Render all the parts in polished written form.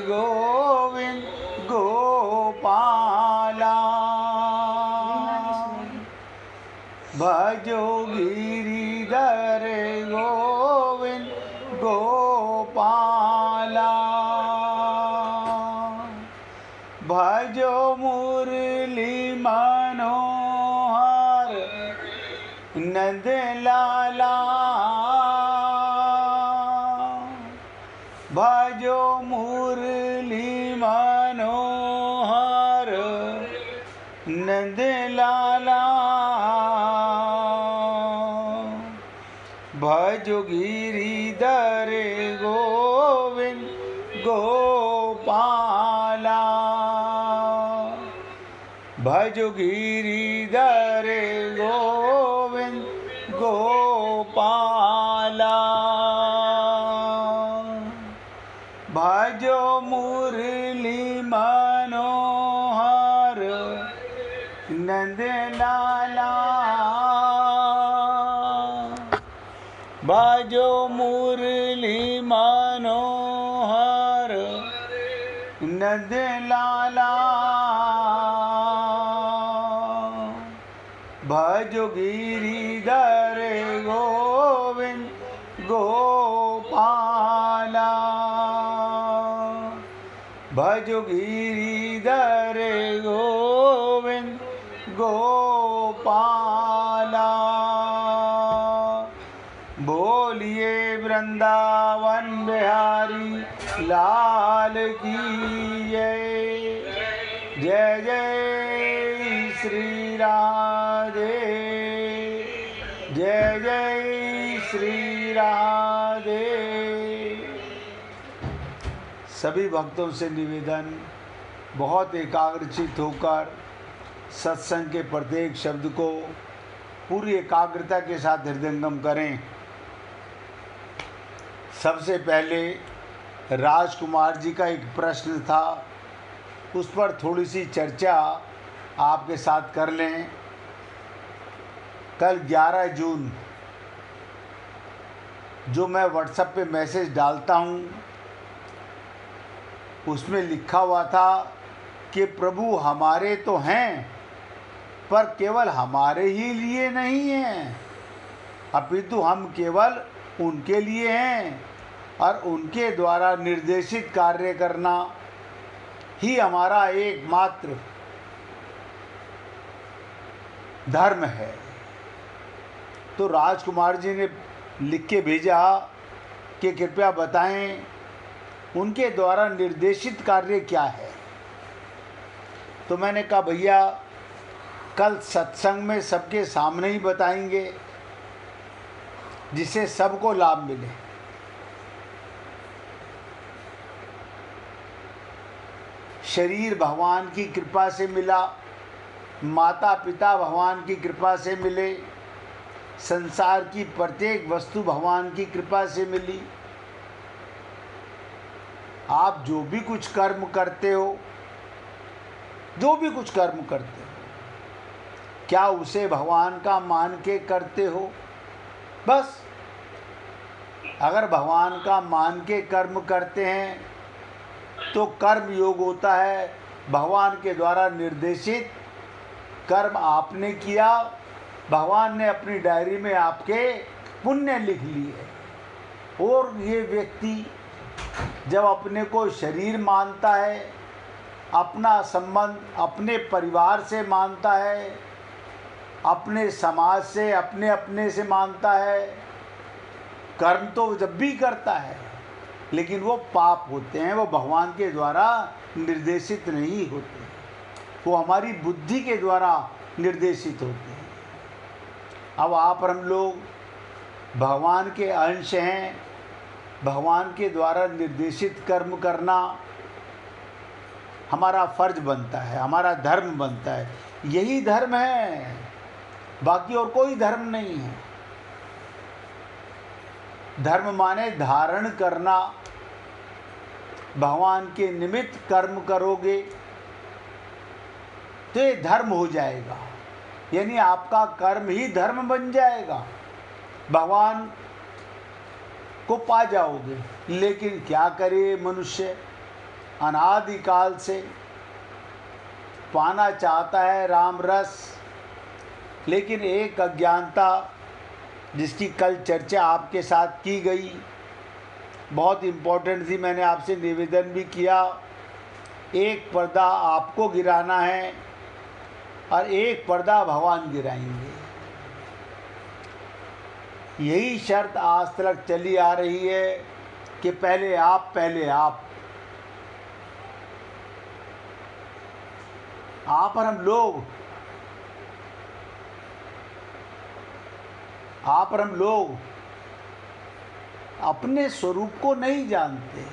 गोविंद गोपाला भजो गिरिधर गोविंद गोपाला भजो मुरली मनोहर नंद लाला भजो मुरली मनोहर नंद लाला भजो गिरिधर गोविंद गोपाला भजो गिरिधर गोविंद गोपाला भजो मुरली मनोहर नंद लाला भजो मुरली मनोहर नंद लाला भजो गिरिधर गोविंद गोपाला भजो गिरिधर गोविंद गोपाला बोलिए वृंदावन बिहारी लाल की जय। जय जय श्री राधे जय जय श्री राधे। सभी भक्तों से निवेदन, बहुत एकाग्रचित होकर सत्संग के प्रत्येक शब्द को पूरी एकाग्रता के साथ हृदयंगम करें। सबसे पहले राजकुमार जी का एक प्रश्न था, उस पर थोड़ी सी चर्चा आपके साथ कर लें। कल 11 जून जो मैं व्हाट्सएप पे मैसेज डालता हूँ उसमें लिखा हुआ था कि प्रभु हमारे तो हैं पर केवल हमारे ही लिए नहीं हैं, अपितु हम केवल उनके लिए हैं और उनके द्वारा निर्देशित कार्य करना ही हमारा एकमात्र धर्म है। तो राजकुमार जी ने लिख के भेजा कि कृपया बताएं उनके द्वारा निर्देशित कार्य क्या है। तो मैंने कहा भैया कल सत्संग में सबके सामने ही बताएंगे जिससे सबको लाभ मिले। शरीर भगवान की कृपा से मिला, माता पिता भगवान की कृपा से मिले, संसार की प्रत्येक वस्तु भगवान की कृपा से मिली। आप जो भी कुछ कर्म करते हो, जो भी कुछ कर्म करते हो, क्या उसे भगवान का मान के करते हो? बस अगर भगवान का मान के कर्म करते हैं तो कर्म योग होता है। भगवान के द्वारा निर्देशित कर्म आपने किया, भगवान ने अपनी डायरी में आपके पुण्य लिख लिए। और ये व्यक्ति जब अपने को शरीर मानता है, अपना संबंध अपने परिवार से मानता है, अपने समाज से, अपने अपने से मानता है, कर्म तो जब भी करता है लेकिन वो पाप होते हैं, वो भगवान के द्वारा निर्देशित नहीं होते, वो हमारी बुद्धि के द्वारा निर्देशित होते हैं। अब आप और हम लोग भगवान के अंश हैं, भगवान के द्वारा निर्देशित कर्म करना हमारा फर्ज बनता है, हमारा धर्म बनता है। यही धर्म है, बाकी और कोई धर्म नहीं है। धर्म माने धारण करना। भगवान के निमित्त कर्म करोगे तो ये धर्म हो जाएगा, यानी आपका कर्म ही धर्म बन जाएगा, भगवान को पा जाओगे। लेकिन क्या करे मनुष्य, अनादिकाल से पाना चाहता है राम रस, लेकिन एक अज्ञानता जिसकी कल चर्चा आपके साथ की गई बहुत इम्पोर्टेंट थी, मैंने आपसे निवेदन भी किया। एक पर्दा आपको गिराना है और एक पर्दा भगवान गिराएंगे। यही शर्त आज तक चली आ रही है कि पहले आप और हम लोग अपने स्वरूप को नहीं जानते,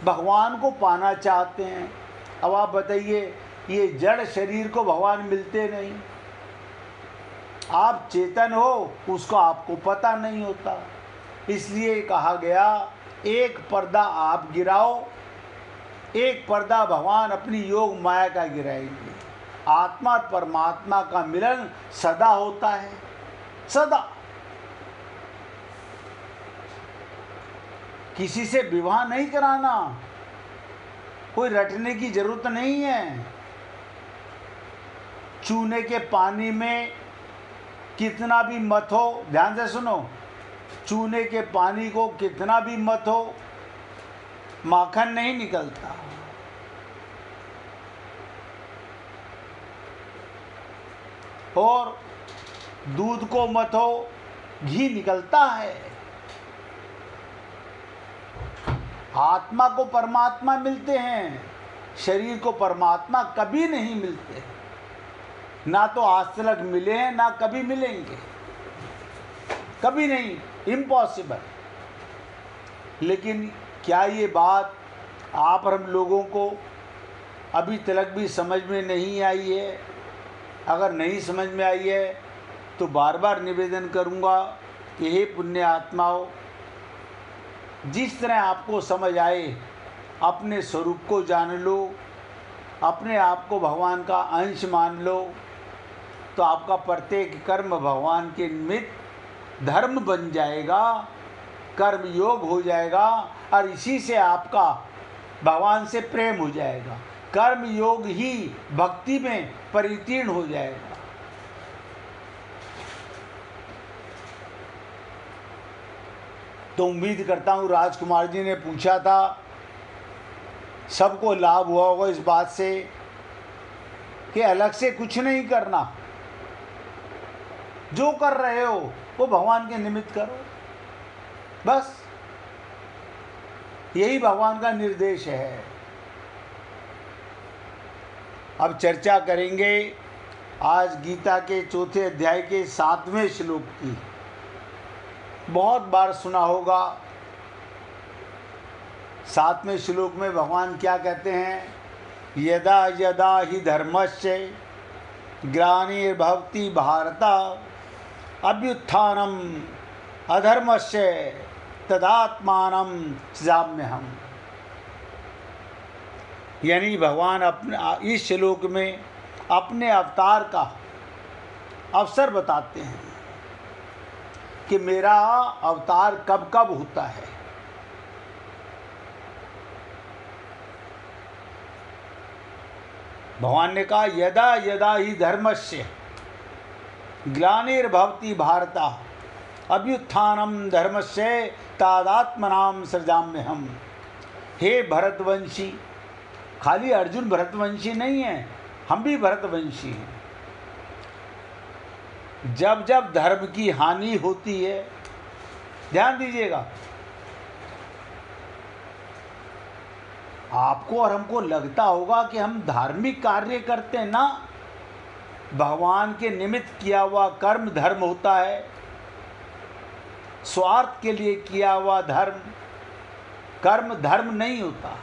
भगवान को पाना चाहते हैं। अब आप बताइए, ये जड़ शरीर को भगवान मिलते नहीं, आप चेतन हो उसको आपको पता नहीं होता। इसलिए कहा गया एक पर्दा आप गिराओ, एक पर्दा भगवान अपनी योग माया का गिराएंगे। आत्मा और परमात्मा का मिलन सदा होता है, सदा। किसी से विवाह नहीं कराना, कोई रटने की जरूरत नहीं है। चूने के पानी में कितना भी मत हो, ध्यान से सुनो, चूने के पानी को कितना भी मत हो, माखन नहीं निकलता। और दूध को मत हो, घी निकलता है। आत्मा को परमात्मा मिलते हैं, शरीर को परमात्मा कभी नहीं मिलते। ना तो आज तक मिले हैं, ना कभी मिलेंगे, कभी नहीं, इम्पॉसिबल। लेकिन क्या ये बात आप और हम लोगों को अभी तक भी समझ में नहीं आई है? अगर नहीं समझ में आई है तो बार बार निवेदन करूँगा कि हे पुण्य आत्माओं, जिस तरह आपको समझ आए अपने स्वरूप को जान लो, अपने आप को भगवान का अंश मान लो, तो आपका प्रत्येक कर्म भगवान के निमित्त धर्म बन जाएगा, कर्म योग हो जाएगा, और इसी से आपका भगवान से प्रेम हो जाएगा। कर्म योग ही भक्ति में परितीर्ण हो जाएगा। तो उम्मीद करता हूँ राजकुमार जी ने पूछा था, सबको लाभ हुआ होगा इस बात से कि अलग से कुछ नहीं करना, जो कर रहे हो वो भगवान के निमित्त करो, बस यही भगवान का निर्देश है। अब चर्चा करेंगे आज गीता के चौथे अध्याय के 7वें श्लोक की। बहुत बार सुना होगा। 7वें श्लोक में भगवान क्या कहते हैं? यदा यदा हि धर्मस्य ग्लानिर्भवति भारत अभ्युत्थानम अधर्मस्य तदात्मानं सृजाम्यहम्। यानी भगवान अपने इस श्लोक में अपने अवतार का अवसर बताते हैं कि मेरा अवतार कब कब होता है। भगवान ने कहा यदा यदा ही धर्मस्य ग्लानिर्भवति भारत अभ्युत्थानम धर्मस्य तदात्मनां सृजाम्यहम्। हे भरतवंशी, खाली अर्जुन भरतवंशी नहीं है, हम भी भरतवंशी हैं। जब जब धर्म की हानि होती है, ध्यान दीजिएगा, आपको और हमको लगता होगा कि हम धार्मिक कार्य करते हैं ना, भगवान के निमित्त किया हुआ कर्म धर्म होता है। स्वार्थ के लिए किया हुआ धर्म कर्म धर्म नहीं होता,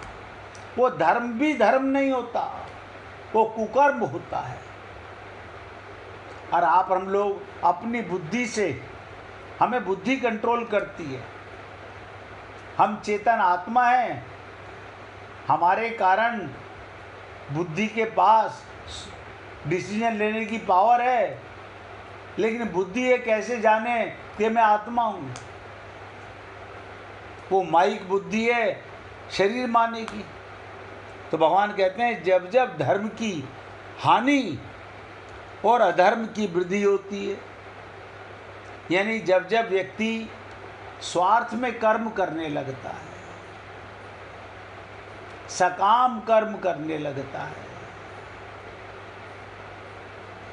वो धर्म भी धर्म नहीं होता, वो कुकर्म होता है। और आप हम लोग अपनी बुद्धि से, हमें बुद्धि कंट्रोल करती है, हम चेतन आत्मा हैं, हमारे कारण बुद्धि के पास डिसीजन लेने की पावर है, लेकिन बुद्धि ये कैसे जाने कि मैं आत्मा हूँ? वो माइक बुद्धि है शरीर माने की। तो भगवान कहते हैं जब जब धर्म की हानि और अधर्म की वृद्धि होती है, यानी जब जब व्यक्ति स्वार्थ में कर्म करने लगता है, सकाम कर्म करने लगता है,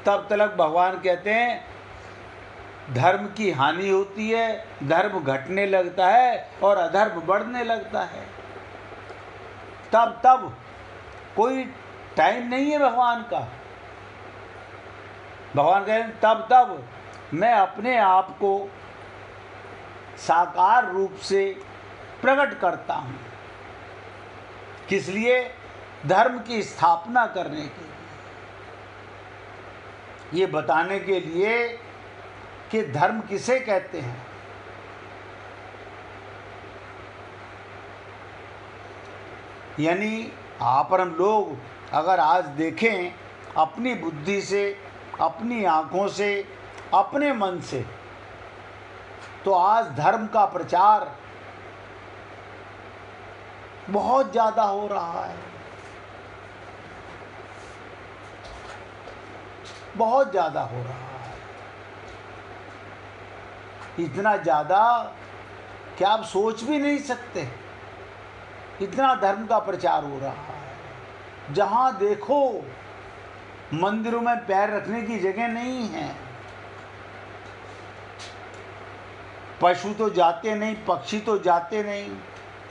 तब तक भगवान कहते हैं धर्म की हानि होती है, धर्म घटने लगता है और अधर्म बढ़ने लगता है। तब कोई टाइम नहीं है भगवान का। भगवान कहते हैं तब मैं अपने आप को साकार रूप से प्रकट करता हूँ। किस लिए? धर्म की स्थापना करने के लिए, ये बताने के लिए कि धर्म किसे कहते हैं। यानी आप और हम लोग अगर आज देखें अपनी बुद्धि से, अपनी आँखों से, अपने मन से, तो आज धर्म का प्रचार बहुत ज़्यादा हो रहा है, बहुत ज़्यादा हो रहा है। इतना ज़्यादा कि आप सोच भी नहीं सकते, इतना धर्म का प्रचार हो रहा है। जहाँ देखो मंदिरों में पैर रखने की जगह नहीं है। पशु तो जाते नहीं, पक्षी तो जाते नहीं,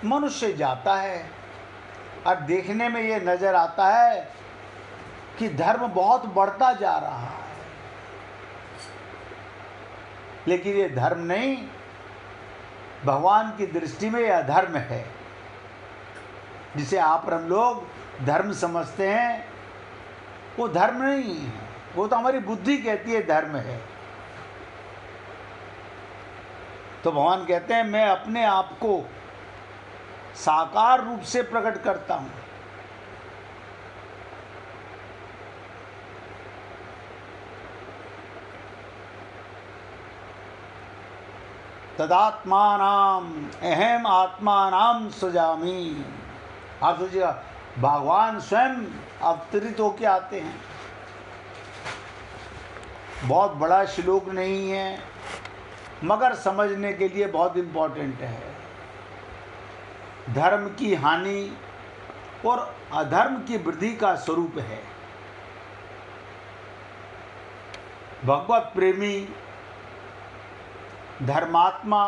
मनुष्य जाता है। और देखने में ये नज़र आता है कि धर्म बहुत बढ़ता जा रहा है, लेकिन ये धर्म नहीं, भगवान की दृष्टि में यह अधर्म है। जिसे आप और हम लोग धर्म समझते हैं, वो धर्म नहीं है, वो तो हमारी बुद्धि कहती है धर्म है। तो भगवान कहते हैं मैं अपने आप को साकार रूप से प्रकट करता हूँ। तदात्मानाम अहम आत्मानाम सृजामि। आप सोचिएगा, भगवान स्वयं अवतरित होके आते हैं। बहुत बड़ा श्लोक नहीं है, मगर समझने के लिए बहुत इम्पोर्टेंट है। धर्म की हानि और अधर्म की वृद्धि का स्वरूप है। भगवत प्रेमी, धर्मात्मा,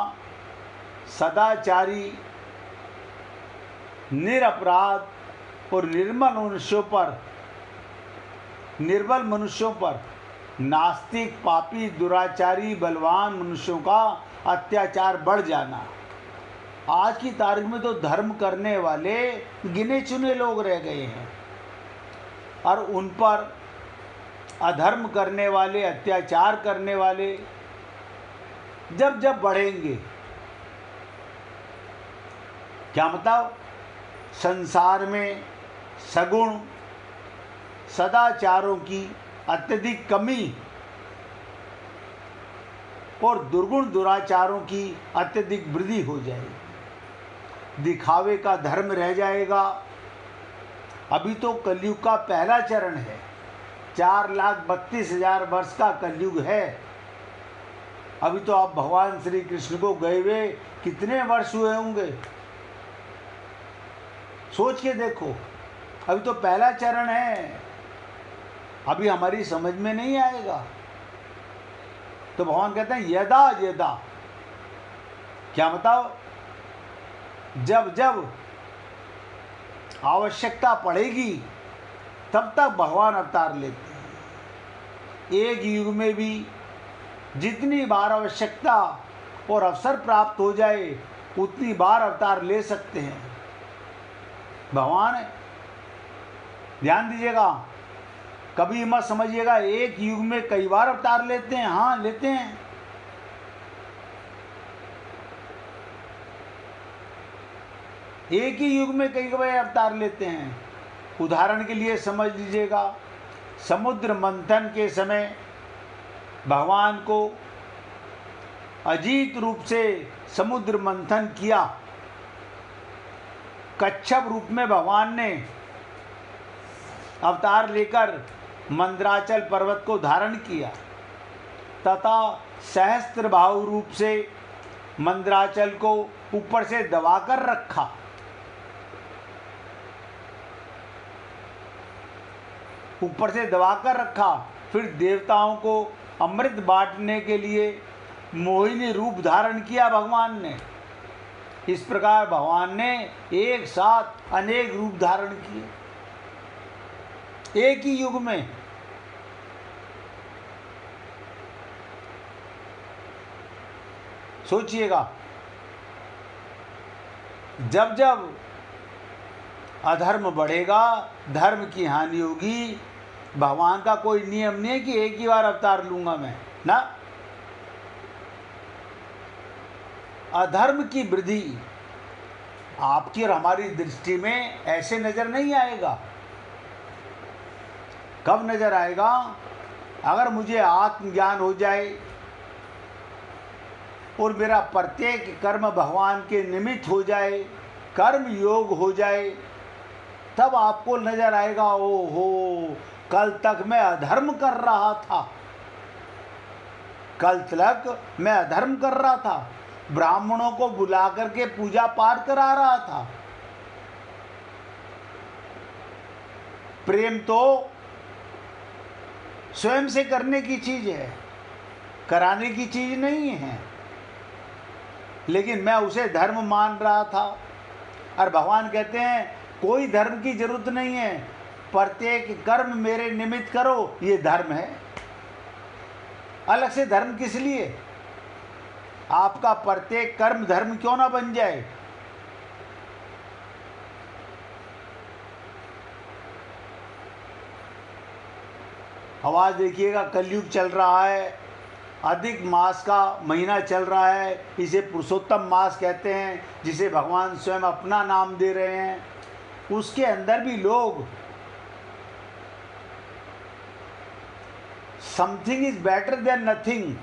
सदाचारी, निरपराध और निर्बल मनुष्यों पर नास्तिक, पापी, दुराचारी, बलवान मनुष्यों का अत्याचार बढ़ जाना। आज की तारीख में तो धर्म करने वाले गिने चुने लोग रह गए हैं, और उन पर अधर्म करने वाले, अत्याचार करने वाले जब जब बढ़ेंगे, क्या मतलब संसार में सगुण सदाचारों की अत्यधिक कमी और दुर्गुण दुराचारों की अत्यधिक वृद्धि हो जाएगी। दिखावे का धर्म रह जाएगा। अभी तो कलयुग का पहला चरण है, 4,32,000 वर्ष का कलयुग है। अभी तो आप भगवान श्री कृष्ण को गए हुए कितने वर्ष हुए होंगे, सोच के देखो। अभी तो पहला चरण है, अभी हमारी समझ में नहीं आएगा। तो भगवान कहते हैं यदा यदा, क्या बताओ, जब जब आवश्यकता पड़ेगी तब तक भगवान अवतार लेते हैं। एक युग में भी जितनी बार आवश्यकता और अवसर प्राप्त हो जाए उतनी बार अवतार ले सकते हैं भगवान है। ध्यान दीजिएगा, कभी मत समझिएगा एक युग में कई बार अवतार लेते हैं। हाँ, लेते हैं। एक ही युग में कई बार अवतार लेते हैं। उदाहरण के लिए समझ लीजिएगा, समुद्र मंथन के समय भगवान को अजीत रूप से समुद्र मंथन किया कच्छप रूप में भगवान ने अवतार लेकर मंदराचल पर्वत को धारण किया तथा सहस्त्र बाहु रूप से मंदराचल को ऊपर से दबाकर रखा। ऊपर से दबाकर रखा। फिर देवताओं को अमृत बांटने के लिए मोहिनी रूप धारण किया भगवान ने। इस प्रकार भगवान ने एक साथ अनेक रूप धारण किए एक ही युग में। सोचिएगा, जब जब अधर्म बढ़ेगा, धर्म की हानि होगी। भगवान का कोई नियम नहीं है कि एक ही बार अवतार लूंगा मैं, ना। अधर्म की वृद्धि आपकी और हमारी दृष्टि में ऐसे नजर नहीं आएगा। कब नजर आएगा? अगर मुझे आत्मज्ञान हो जाए और मेरा प्रत्येक कर्म भगवान के निमित्त हो जाए, कर्म योग हो जाए, तब आपको नजर आएगा, ओहो, कल तक मैं अधर्म कर रहा था। कल तक मैं अधर्म कर रहा था, ब्राह्मणों को बुला करके पूजा पाठ करा रहा था। प्रेम तो स्वयं से करने की चीज है, कराने की चीज नहीं है। लेकिन मैं उसे धर्म मान रहा था। और भगवान कहते हैं कोई धर्म की जरूरत नहीं है, प्रत्येक कर्म मेरे निमित्त करो, ये धर्म है। अलग से धर्म किस लिए? आपका प्रत्येक कर्म धर्म क्यों ना बन जाए? आवाज देखिएगा, कलयुग चल रहा है, अधिक मास का महीना चल रहा है। इसे पुरुषोत्तम मास कहते हैं, जिसे भगवान स्वयं अपना नाम दे रहे हैं। उसके अंदर भी लोग something is better than nothing.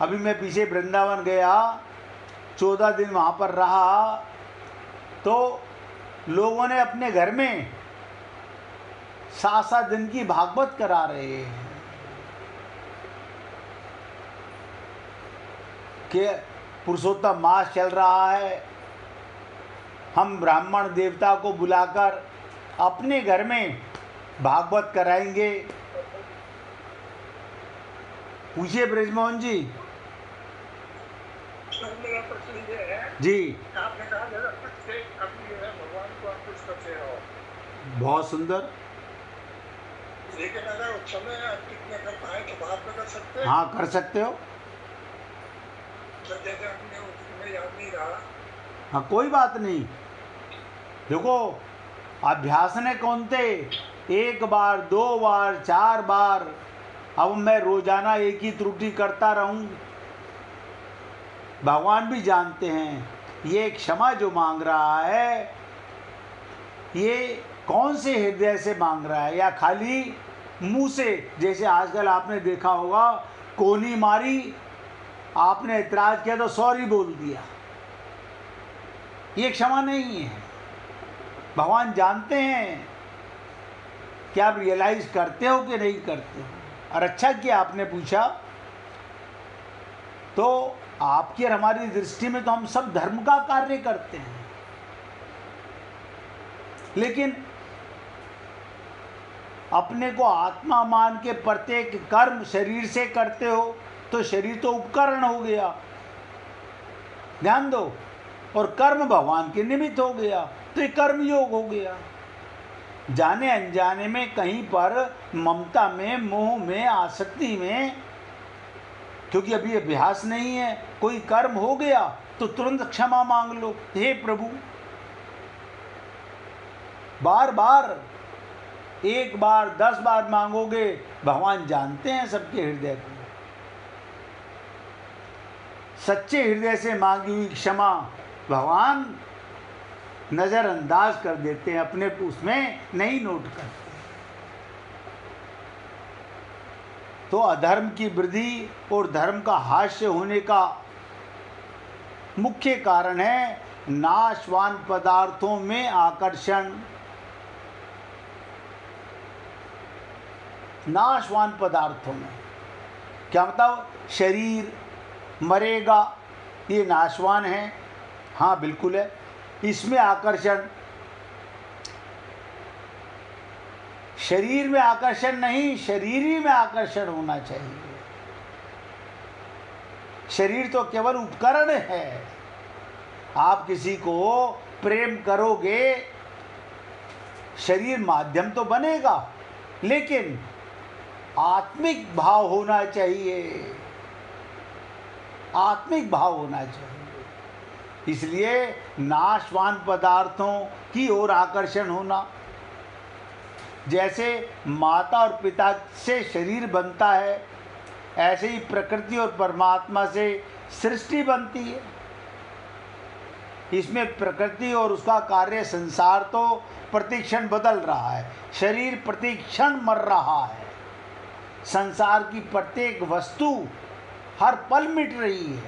अभी मैं पीछे वृंदावन गया, 14 दिन वहाँ पर रहा, तो लोगों ने अपने घर में 7-7 दिन की भागवत करा रहे हैं कि पुरुषोत्तम मास चल रहा है, हम ब्राह्मण देवता को बुलाकर अपने घर में भागवत कराएंगे। पूछिए ब्रजमोहन जी। मेरा प्रश्न ये है जी, आपने कहा कुछ से अभी जो है भगवान को आप कुछ करते हो, बहुत सुंदर। लेकिन अगर उस समय आप कितने कर पाए तो बाद में कर सकते हैं। हाँ, कर सकते हो। जब जैसे अपने उसमें याद नहीं रहा। हाँ, कोई बात नहीं। देखो, अभ्यास ने कौन थे, 1 बार 2 बार 4 बार। अब मैं रोजाना एक ही त्रुटि करता रहूं? भगवान भी जानते हैं ये क्षमा जो मांग रहा है, ये कौन से हृदय से मांग रहा है, या खाली मुंह से। जैसे आजकल आपने देखा होगा, कोनी मारी, आपने इतराज किया तो सॉरी बोल दिया। ये क्षमा नहीं है। भगवान जानते हैं कि आप रियलाइज करते हो कि नहीं करते हो। और अच्छा किया आपने पूछा। तो आपकी और हमारी दृष्टि में तो हम सब धर्म का कार्य करते हैं, लेकिन अपने को आत्मा मान के प्रत्येक कर्म शरीर से करते हो, तो शरीर तो उपकरण हो गया, ध्यान दो। और कर्म भगवान के निमित्त हो गया, तो ये कर्म योग हो गया। जाने अनजाने में कहीं पर ममता में, मोह में, आसक्ति में, क्योंकि अभी अभ्यास नहीं है, कोई कर्म हो गया तो तुरंत क्षमा मांग लो, हे प्रभु। बार बार, 1 बार 10 बार मांगोगे, भगवान जानते हैं सबके हृदय को। सच्चे हृदय से मांगी हुई क्षमा भगवान नजरअंदाज कर देते हैं, अपने उसमें नहीं नोट करते। तो अधर्म की वृद्धि और धर्म का हास्य होने का मुख्य कारण है नाशवान पदार्थों में आकर्षण, नाशवान पदार्थों में क्या मतलब? शरीर मरेगा, ये नाशवान है, हाँ बिल्कुल है। इसमें आकर्षण, शरीर में आकर्षण नहीं, शरीरी में आकर्षण होना चाहिए। शरीर तो केवल उपकरण है। आप किसी को प्रेम करोगे, शरीर माध्यम तो बनेगा, लेकिन आत्मिक भाव होना चाहिए, आत्मिक भाव होना चाहिए। इसलिए नाशवान पदार्थों की ओर आकर्षण होना, जैसे माता और पिता से शरीर बनता है, ऐसे ही प्रकृति और परमात्मा से सृष्टि बनती है। इसमें प्रकृति और उसका कार्य संसार तो प्रतिक्षण बदल रहा है, शरीर प्रतिक्षण मर रहा है, संसार की प्रत्येक वस्तु हर पल मिट रही है,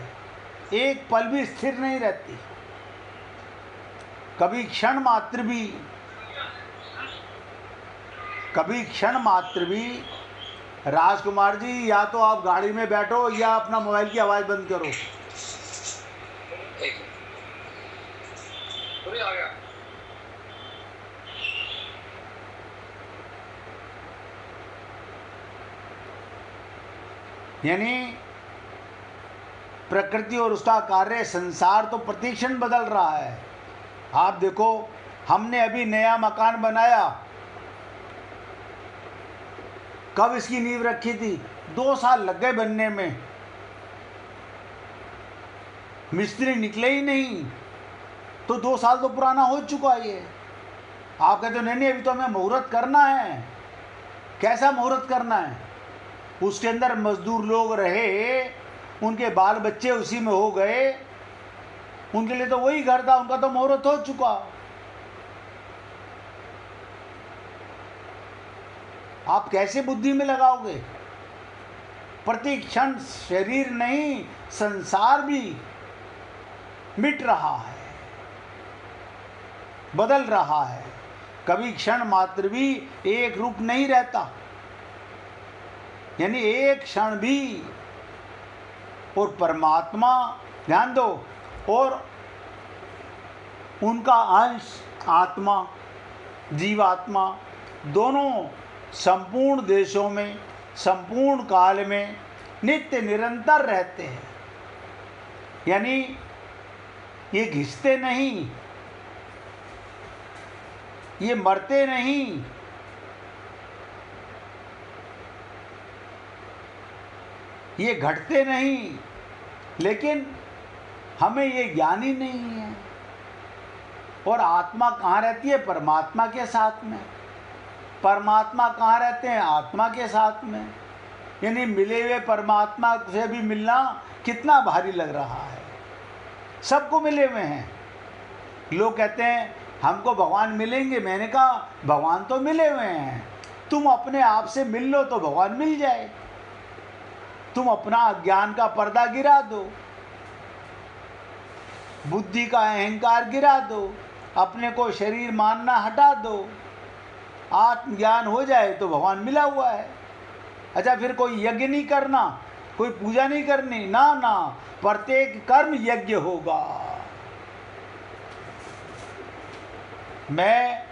एक पल भी स्थिर नहीं रहती। कभी क्षण मात्र भी राजकुमार जी, या तो आप गाड़ी में बैठो या अपना मोबाइल की आवाज़ बंद करो। आ गया। यानी प्रकृति और उसका कार्य संसार तो प्रतिक्षण बदल रहा है। आप देखो, हमने अभी नया मकान बनाया, कब इसकी नींव रखी थी? 2 साल लग गए बनने में, मिस्त्री निकले ही नहीं, तो 2 साल तो पुराना हो चुका है ये। आप कहते हो नहीं अभी तो हमें मुहूर्त करना है। कैसा मुहूर्त करना है? उसके अंदर मजदूर लोग रहे, उनके बाल बच्चे उसी में हो गए, उनके लिए तो वही घर था, उनका तो मुहूर्त हो चुका। आप कैसे बुद्धि में लगाओगे? प्रति क्षण शरीर नहीं, संसार भी मिट रहा है, बदल रहा है, कभी क्षण मात्र भी एक रूप नहीं रहता। यानी एक क्षण भी, और परमात्मा, ध्यान दो, और उनका अंश आत्मा, जीवात्मा, दोनों संपूर्ण देशों में, संपूर्ण काल में नित्य निरंतर रहते हैं। यानी ये घिसते नहीं, ये मरते नहीं, ये घटते नहीं, लेकिन हमें ये ज्ञान ही नहीं है। और आत्मा कहाँ रहती है? परमात्मा के साथ में। परमात्मा कहाँ रहते हैं? आत्मा के साथ में। यानी मिले हुए परमात्मा से भी मिलना कितना भारी लग रहा है। सबको मिले हुए हैं। लोग कहते हैं हमको भगवान मिलेंगे। मैंने कहा भगवान तो मिले हुए हैं, तुम अपने आप से मिल लो तो भगवान मिल जाए। तुम अपना अज्ञान का पर्दा गिरा दो, बुद्धि का अहंकार गिरा दो, अपने को शरीर मानना हटा दो, आत्मज्ञान हो जाए तो भगवान मिला हुआ है। अच्छा, फिर कोई यज्ञ नहीं करना, कोई पूजा नहीं करनी, ना ना, प्रत्येक कर्म यज्ञ होगा। मैं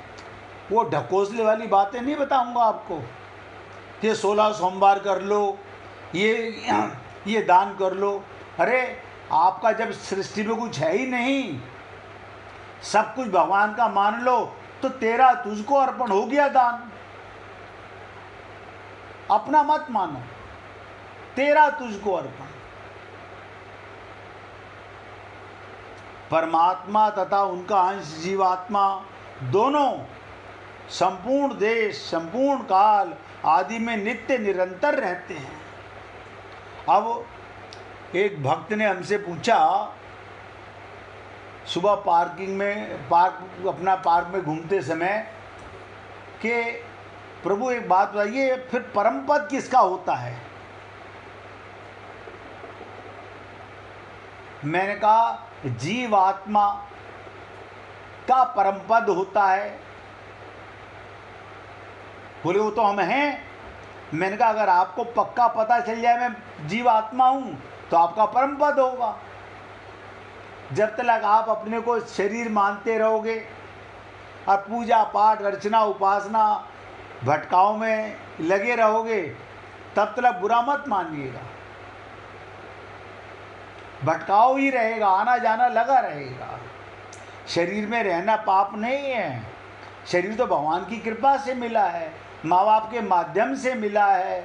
वो ढकोसले वाली बातें नहीं बताऊंगा आपको कि 16 सोमवार कर लो, ये दान कर लो। अरे आपका जब सृष्टि में कुछ है ही नहीं, सब कुछ भगवान का मान लो, तो तेरा तुझको अर्पण हो गया दान। अपना मत मानो, तेरा तुझको अर्पण। परमात्मा तथा उनका अंश जीवात्मा दोनों संपूर्ण देश, संपूर्ण काल आदि में नित्य निरंतर रहते हैं। अब एक भक्त ने हमसे पूछा, सुबह अपना पार्क में घूमते समय, कि प्रभु एक बात बताइए, फिर परम पद किसका होता है? मैंने कहा जीवात्मा का परम पद होता है। बोले वो तो हम हैं। मैंने कहा अगर आपको पक्का पता चल जाए मैं जीव आत्मा हूं तो आपका परम पद होगा। जब तक आप अपने को शरीर मानते रहोगे और पूजा पाठ अर्चना उपासना भटकाव में लगे रहोगे तब तक बुरा मत मानिएगा। भटकाव ही रहेगा, आना जाना लगा रहेगा। शरीर में रहना पाप नहीं है। शरीर तो भगवान की कृपा से मिला है, माँ बाप के माध्यम से मिला है,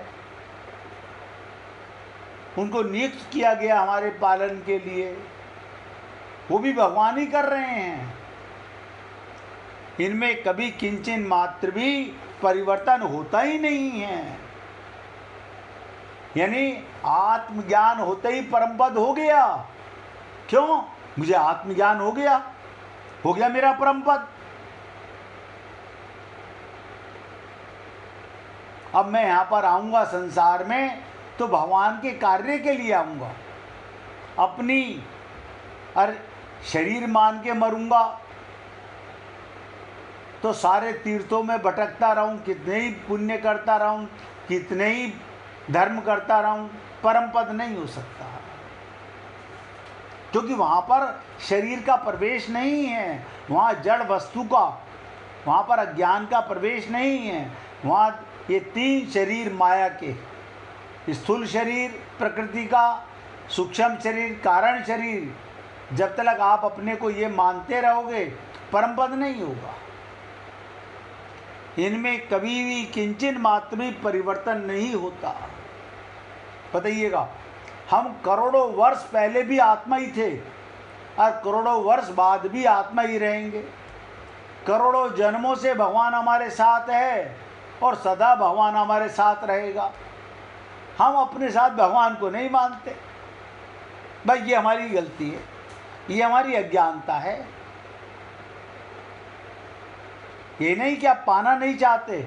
उनको नियुक्त किया गया हमारे पालन के लिए, वो भी भगवान ही कर रहे हैं। इनमें कभी किंचन मात्र भी परिवर्तन होता ही नहीं है। यानी आत्मज्ञान होते ही परम पद हो गया। क्यों? मुझे आत्मज्ञान हो गया मेरा परम पद। अब मैं यहां पर आऊंगा संसार में तो भगवान के कार्य के लिए आऊंगा। अपनी शरीर मान के मरूंगा तो सारे तीर्थों में भटकता रहूं, कितने ही पुण्य करता रहूं, कितने ही धर्म करता रहूं, परम पद नहीं हो सकता। क्योंकि वहां पर शरीर का प्रवेश नहीं है, वहां जड़ वस्तु का, वहां पर अज्ञान का प्रवेश नहीं है। वहां ये तीन शरीर माया के, स्थूल शरीर प्रकृति का, सूक्ष्म शरीर कारण शरीर, जब तक आप अपने को ये मानते रहोगे परम पद नहीं होगा। इनमें कभी भी किंचन मात्र भी परिवर्तन नहीं होता। बताइएगा, हम करोड़ों वर्ष पहले भी आत्मा ही थे और करोड़ों वर्ष बाद भी आत्मा ही रहेंगे। करोड़ों जन्मों से भगवान हमारे साथ है और सदा भगवान हमारे साथ रहेगा। हम अपने साथ भगवान को नहीं मानते। भाई ये हमारी गलती है, ये हमारी अज्ञानता है। ये नहीं कि आप पाना नहीं चाहते,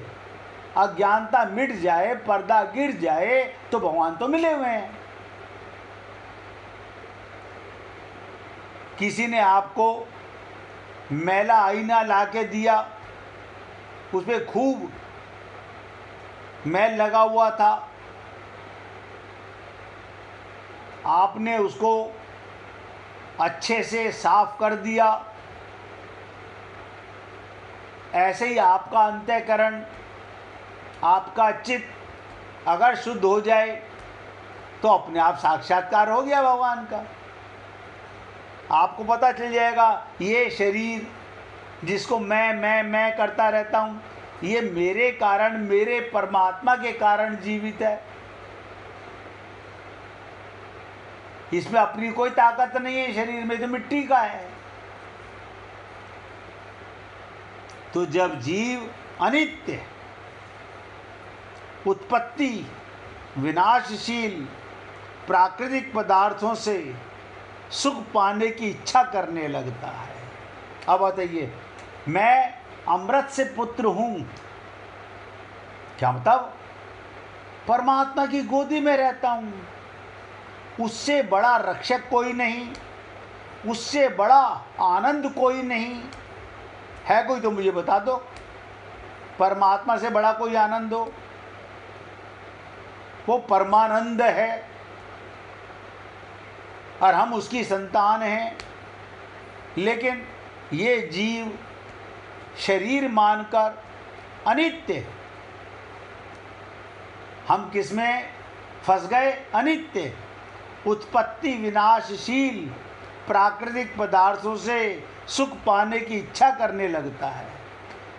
अज्ञानता मिट जाए, पर्दा गिर जाए तो भगवान तो मिले हुए हैं। किसी ने आपको मैला आईना ला के दिया, उसमें खूब मैल लगा हुआ था, आपने उसको अच्छे से साफ कर दिया। ऐसे ही आपका अंतःकरण, आपका चित्त अगर शुद्ध हो जाए तो अपने आप साक्षात्कार हो गया भगवान का। आपको पता चल जाएगा ये शरीर जिसको मैं करता रहता हूँ, ये मेरे कारण, मेरे परमात्मा के कारण जीवित है। इसमें अपनी कोई ताकत नहीं है, शरीर में तो मिट्टी का है। तो जब जीव अनित्य, उत्पत्ति विनाशशील प्राकृतिक पदार्थों से सुख पाने की इच्छा करने लगता है। अब बताइए, मैं अमृत से पुत्र हूं, क्या मतलब? परमात्मा की गोदी में रहता हूं, उससे बड़ा रक्षक कोई नहीं, उससे बड़ा आनंद कोई नहीं है। कोई तो मुझे बता दो, परमात्मा से बड़ा कोई आनंद हो? वो परमानंद है और हम उसकी संतान हैं। लेकिन ये जीव शरीर मानकर अनित्य, हम किसमें फंस गए? अनित्य, उत्पत्ति विनाशशील प्राकृतिक पदार्थों से सुख पाने की इच्छा करने लगता है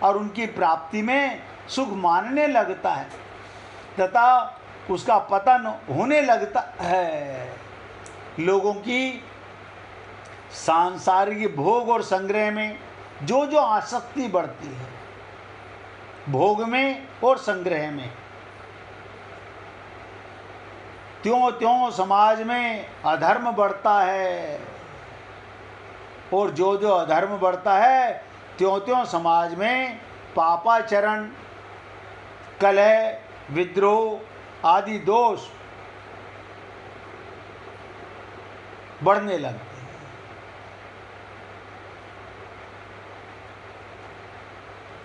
और उनकी प्राप्ति में सुख मानने लगता है तथा उसका पतन होने लगता है। लोगों की सांसारिक भोग और संग्रह में जो जो आसक्ति बढ़ती है, भोग में और संग्रह में, त्यों त्यों समाज में अधर्म बढ़ता है। और जो जो अधर्म बढ़ता है त्यों त्यों समाज में पापाचरण, कलह, विद्रोह आदि दोष बढ़ने लगते हैं।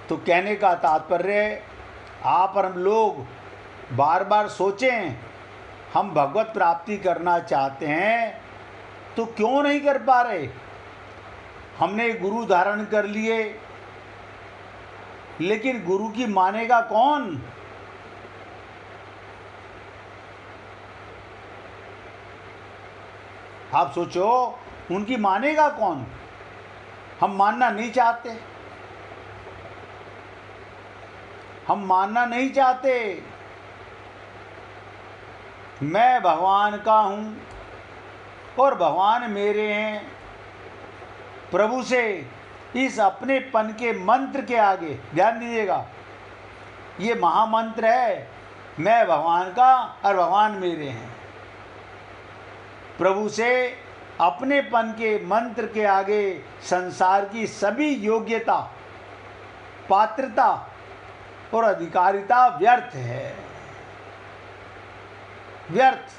तो कहने का तात्पर्य, आप और हम लोग बार बार सोचें, हम भगवत प्राप्ति करना चाहते हैं तो क्यों नहीं कर पा रहे। हमने गुरु धारण कर लिए, लेकिन गुरु की मानेगा कौन। आप सोचो, उनकी मानेगा कौन। हम मानना नहीं चाहते, हम मानना नहीं चाहते। मैं भगवान का हूँ और भगवान मेरे हैं। प्रभु से इस अपनेपन के मंत्र के आगे ध्यान दीजिएगा, ये महामंत्र है, मैं भगवान का और भगवान मेरे हैं। प्रभु से अपनेपन के मंत्र के आगे संसार की सभी योग्यता, पात्रता और अधिकारिता व्यर्थ है, व्यर्थ।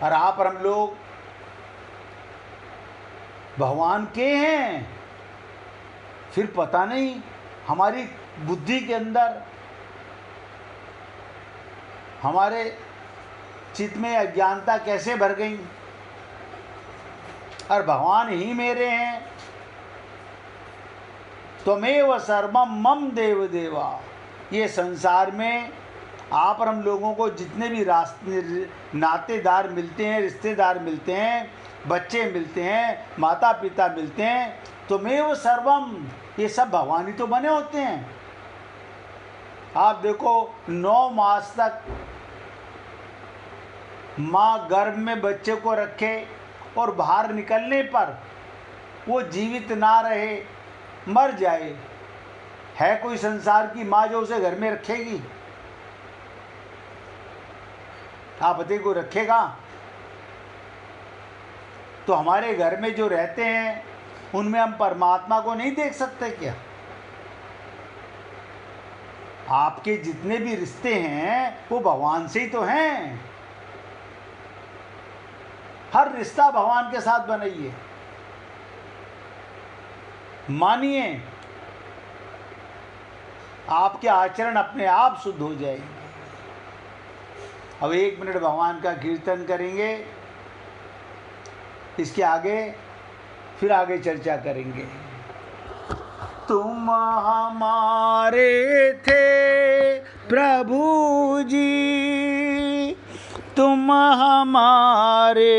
और आप और हम लोग भगवान के हैं, फिर पता नहीं हमारी बुद्धि के अंदर, हमारे चित्त में अज्ञानता कैसे भर गई। और भगवान ही मेरे हैं। त्वमेव सर्वम मम देव देवा। ये संसार में आप और हम लोगों को जितने भी नातेदार मिलते हैं, रिश्तेदार मिलते हैं, बच्चे मिलते हैं, माता पिता मिलते हैं, त्वमेव सर्वम, ये सब भगवान ही तो बने होते हैं। आप देखो 9 मास तक माँ गर्भ में बच्चे को रखे और बाहर निकलने पर वो जीवित ना रहे, मर जाए, है कोई संसार की माँ जो उसे घर में रखेगी। आप बताइए, कोई रखेगा। तो हमारे घर में जो रहते हैं उनमें हम परमात्मा को नहीं देख सकते क्या। आपके जितने भी रिश्ते हैं वो भगवान से ही तो हैं। हर रिश्ता भगवान के साथ बनाइए, मानिए, आपके आचरण अपने आप शुद्ध हो जाएंगे। अब 1 मिनट भगवान का कीर्तन करेंगे, इसके आगे फिर आगे चर्चा करेंगे। तुम हमारे थे प्रभु जी, तुम हमारे